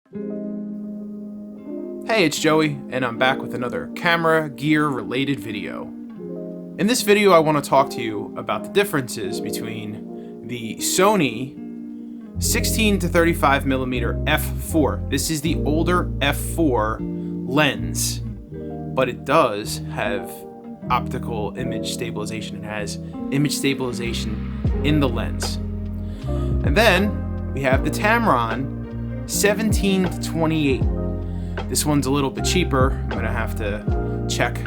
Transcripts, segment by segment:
Hey, it's Joey, and I'm back with another camera gear related video. In this video, I want to talk to you about the differences between the Sony 16 to 35mm f4. This is the older f4 lens, but it does have optical image stabilization. It has image stabilization in the lens. And then we have the Tamron 17 to 28. This one's a little bit cheaper. I'm gonna have to check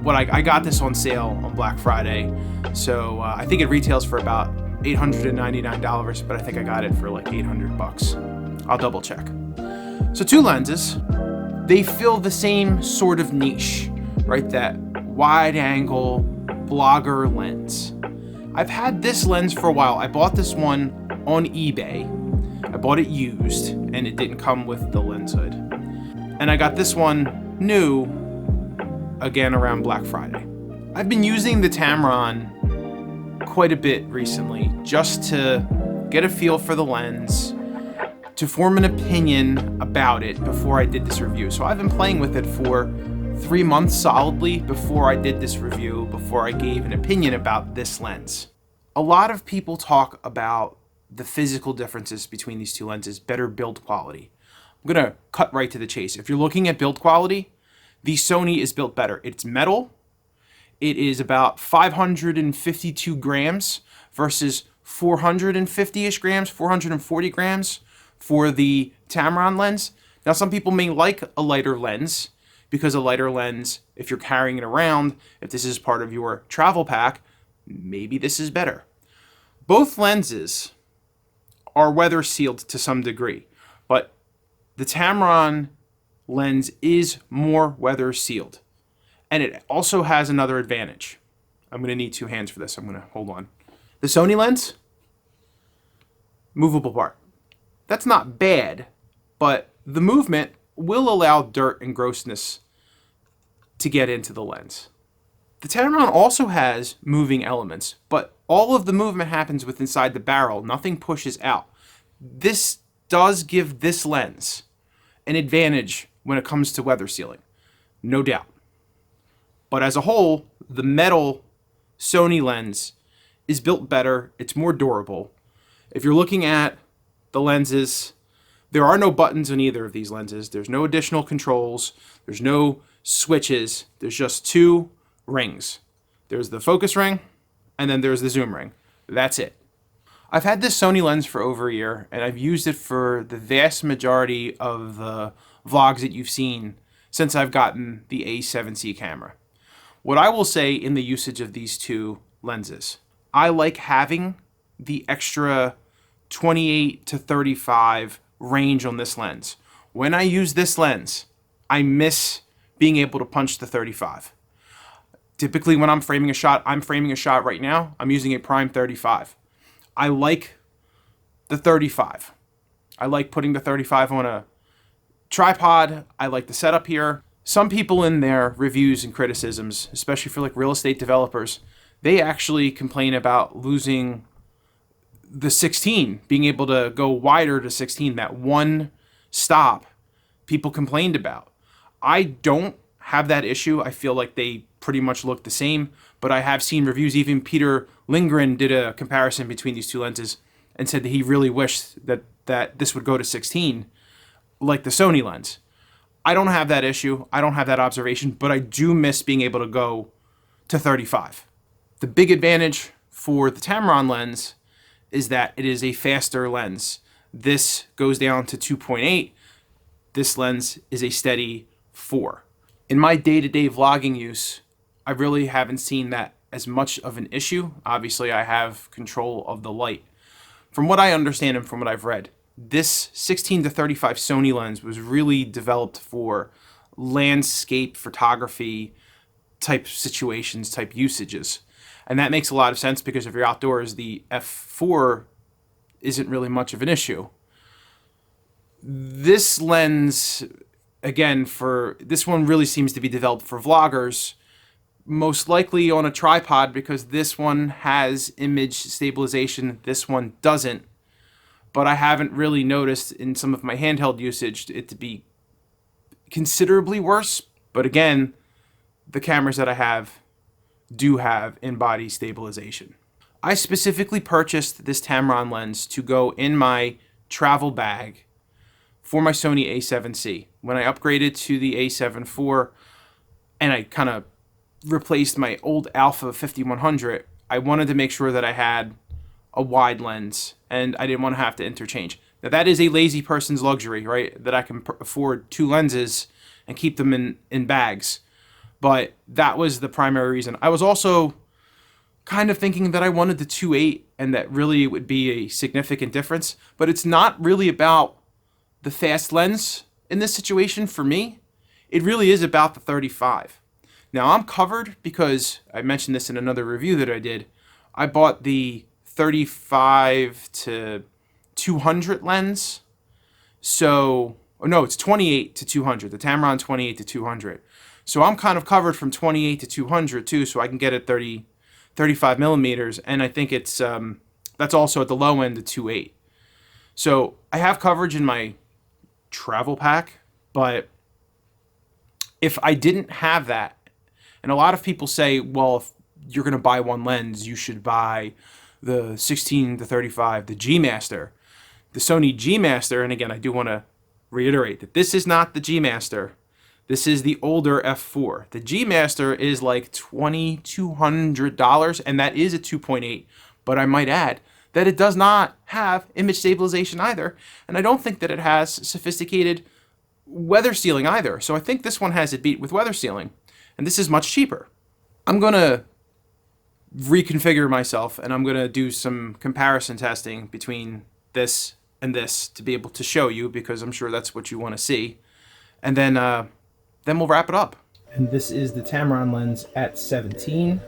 what I got this on sale on Black Friday. So I think it retails for about $899, but I think I got it for like $800. I'll double check. So two lenses, they fill the same sort of niche, right? That wide angle blogger lens. I've had this lens for a while. I bought this one on eBay. I bought it used and it didn't come with the lens hood. And I got this one new again around Black Friday. I've been using the Tamron quite a bit recently just to get a feel for the lens, to form an opinion about it before I did this review. So I've been playing with it for 3 months solidly before I did this review, before I gave an opinion about this lens. A lot of people talk about the physical differences between these two lenses, better build quality. I'm gonna cut right to the chase. If you're looking at build quality, the Sony is built better. It's metal. It is about 552 grams versus 450-ish grams, 440 grams for the Tamron lens. Now, some people may like a lighter lens because a lighter lens, if you're carrying it around, if this is part of your travel pack, maybe this is better. Both lenses are weather sealed to some degree, but the Tamron lens is more weather sealed. And it also has another advantage. I'm going to need 2 hands for this. I'm going to hold on. The Sony lens, movable part. That's not bad, but the movement will allow dirt and grossness to get into the lens. The Tamron also has moving elements, but all of the movement happens with inside the barrel. Nothing pushes out. This does give this lens an advantage when it comes to weather sealing, no doubt. But as a whole, the metal Sony lens is built better. It's more durable. If you're looking at the lenses, there are no buttons on either of these lenses. There's no additional controls. There's no switches. There's just 2 rings. There's the focus ring, and then there's the zoom ring. That's it. I've had this Sony lens for over a year, and I've used it for the vast majority of the vlogs that you've seen since I've gotten the A7C camera. What I will say in the usage of these two lenses, I like having the extra 28 to 35 range on this lens. When I use this lens, I miss being able to punch the 35. Typically when I'm framing a shot right now, I'm using a prime 35. I like the 35. I like putting the 35 on a tripod. I like the setup here. Some people in their reviews and criticisms, especially for like real estate developers, they actually complain about losing the 16, being able to go wider to 16, that one stop people complained about. I don't have that issue. I feel like they pretty much look the same, but I have seen reviews. Even Peter Lindgren did a comparison between these two lenses and said that he really wished that this would go to 16 like the Sony lens. I don't have that issue. I don't have that observation, but I do miss being able to go to 35. The big advantage for the Tamron lens is that it is a faster lens. This goes down to 2.8. This lens is a steady 4. In my day-to-day vlogging use, I really haven't seen that as much of an issue. Obviously, I have control of the light. From what I understand and from what I've read, this 16 to 35 Sony lens was really developed for landscape photography type situations, type usages. And that makes a lot of sense because if you're outdoors, the f4 isn't really much of an issue. This lens, again, for this one really seems to be developed for vloggers, most likely on a tripod because this one has image stabilization, this one doesn't. but I haven't really noticed in some of my handheld usage it to be considerably worse. But again, the cameras that I have do have in-body stabilization. I specifically purchased this Tamron lens to go in my travel bag for my Sony a7C. When I upgraded to the a7 IV and I kind of replaced my old Alpha 5100, I wanted to make sure that I had a wide lens and I didn't want to have to interchange. Now that is a lazy person's luxury, right? That I can afford two lenses and keep them in bags. But that was the primary reason. I was also kind of thinking that I wanted the 2.8 and that really it would be a significant difference. But it's not really about the fast lens in this situation for me. It really is about the 35. Now I'm covered because I mentioned this in another review that I did. I bought the 35 to 200 lens. So, no, it's 28 to 200. The Tamron 28 to 200. So I'm kind of covered from 28 to 200 too, so I can get it 35 millimeters, and I think it's that's also at the low end of 2.8. So I have coverage in my travel pack, but if I didn't have that, and a lot of people say, well, if you're going to buy one lens, you should buy the 16 to 35, the G Master, the Sony G Master, and again, I do want to reiterate that this is not the G Master. This is the older F4. The G Master is like $2,200, and that is a 2.8. But I might add that it does not have image stabilization either, and I don't think that it has sophisticated weather sealing either. So I think this one has it beat with weather sealing, and this is much cheaper. I'm going to reconfigure myself, and I'm going to do some comparison testing between this and this to be able to show you, because I'm sure that's what you want to see. And then we'll wrap it up. And this is the Tamron lens at 17.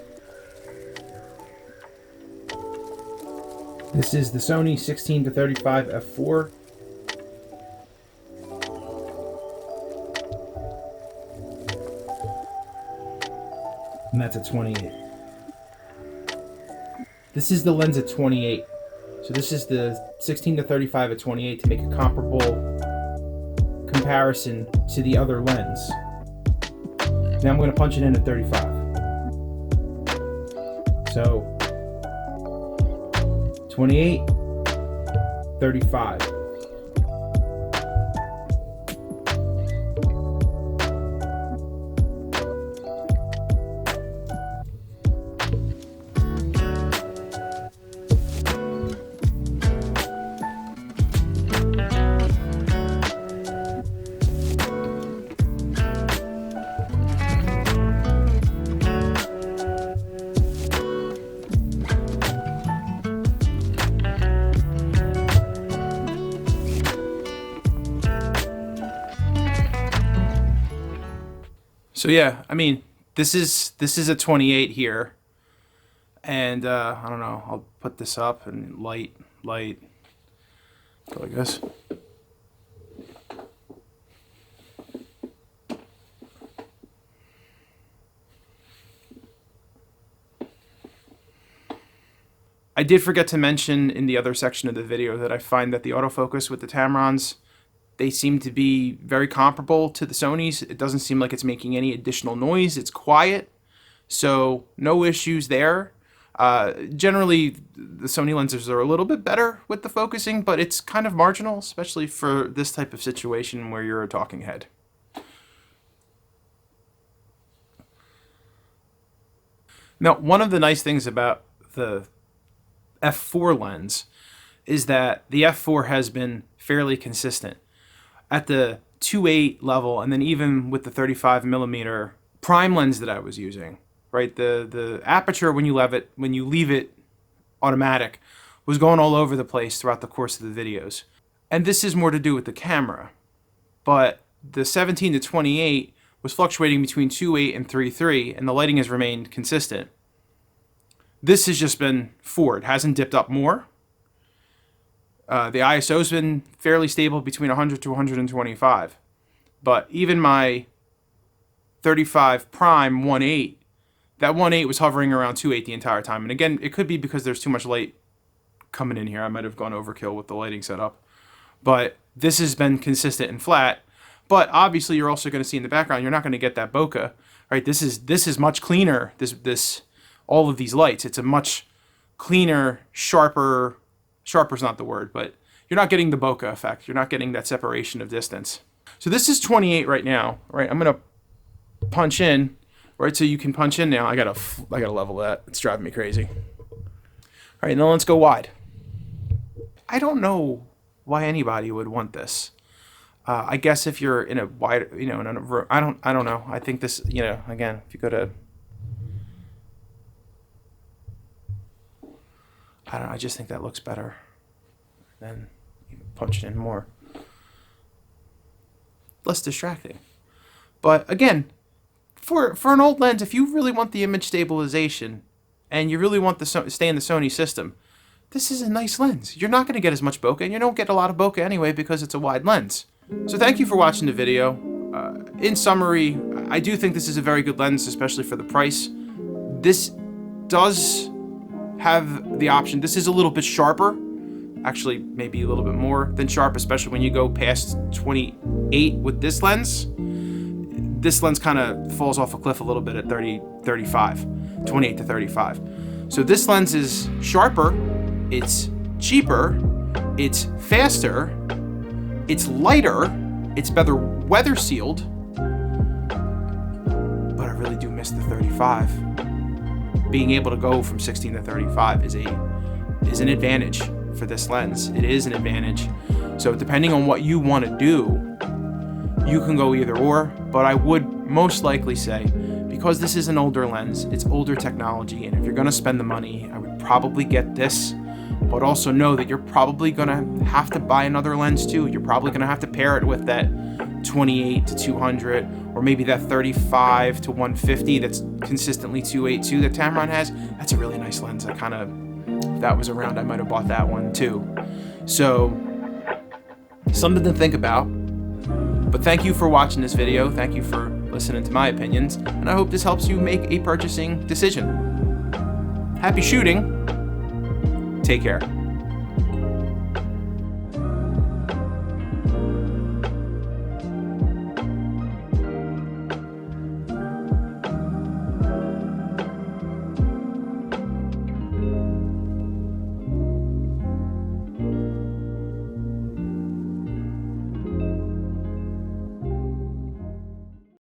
This is the Sony 16 to 35 f4. And that's at 28. This is the lens at 28. So this is the 16 to 35 at 28 to make a comparable comparison to the other lens. Now I'm going to punch it in at 35. So 28, 35. So yeah, I mean, this is a 28 here, and I don't know. I'll put this up and light, go like this. I did forget to mention in the other section of the video that I find that the autofocus with the Tamrons, they seem to be very comparable to the Sonys. It doesn't seem like it's making any additional noise. It's quiet, so no issues there. Generally, the Sony lenses are a little bit better with the focusing, but it's kind of marginal, especially for this type of situation where you're a talking head. Now, one of the nice things about the F4 lens is that the F4 has been fairly consistent. At the 2.8 level, and then even with the 35 millimeter prime lens that I was using, right? The aperture when you leave it automatic was going all over the place throughout the course of the videos. And this is more to do with the camera. But the 17 to 28 was fluctuating between 2.8 and 3.3, and the lighting has remained consistent. This has just been forward, hasn't dipped up more. The ISO's been fairly stable between 100 to 125. But even my 35 prime 1.8, that 1.8 was hovering around 2.8 the entire time. And again, it could be because there's too much light coming in here. I might have gone overkill with the lighting setup. But this has been consistent and flat. But obviously, you're also going to see in the background, you're not going to get that bokeh, right? This is much cleaner. All of these lights, it's a much cleaner, sharper. Sharper's not the word, but you're not getting the bokeh effect. You're not getting that separation of distance. So this is 28 right now, right? I'm going to punch in, right? So you can punch in now. I gotta level that. It's driving me crazy. All right, now let's go wide. I don't know why anybody would want this. I guess if you're in a wide, in a room, I don't know. I think this, again, if you go to, I don't know. I just think that looks better than punching in more. Less distracting. But again, for an old lens, if you really want the image stabilization and you really want to stay in the Sony system, this is a nice lens. You're not going to get as much bokeh, and you don't get a lot of bokeh anyway because it's a wide lens. So thank you for watching the video. In summary, I do think this is a very good lens, especially for the price. This does have the option. This is a little bit sharper. Actually, maybe a little bit more than sharp, especially when you go past 28 with this lens. This lens kind of falls off a cliff a little bit at 35, 28 to 35. So this lens is sharper, it's cheaper, it's faster, it's lighter, it's better weather sealed, but I really do miss the 35. Being able to go from 16 to 35 is an advantage for this lens. It is an advantage. So depending on what you want to do, you can go either or, but I would most likely say, because this is an older lens, it's older technology, and if you're going to spend the money, I would probably get this, but also know that you're probably going to have to buy another lens too. You're probably going to have to pair it with that 28 to 200, or maybe that 35 to 150 that's consistently 2.8 that Tamron has. That's a really nice lens. If that was around, I might have bought that one too. So, something to think about. But thank you for watching this video. Thank you for listening to my opinions, and I hope this helps you make a purchasing decision. Happy shooting. Take care.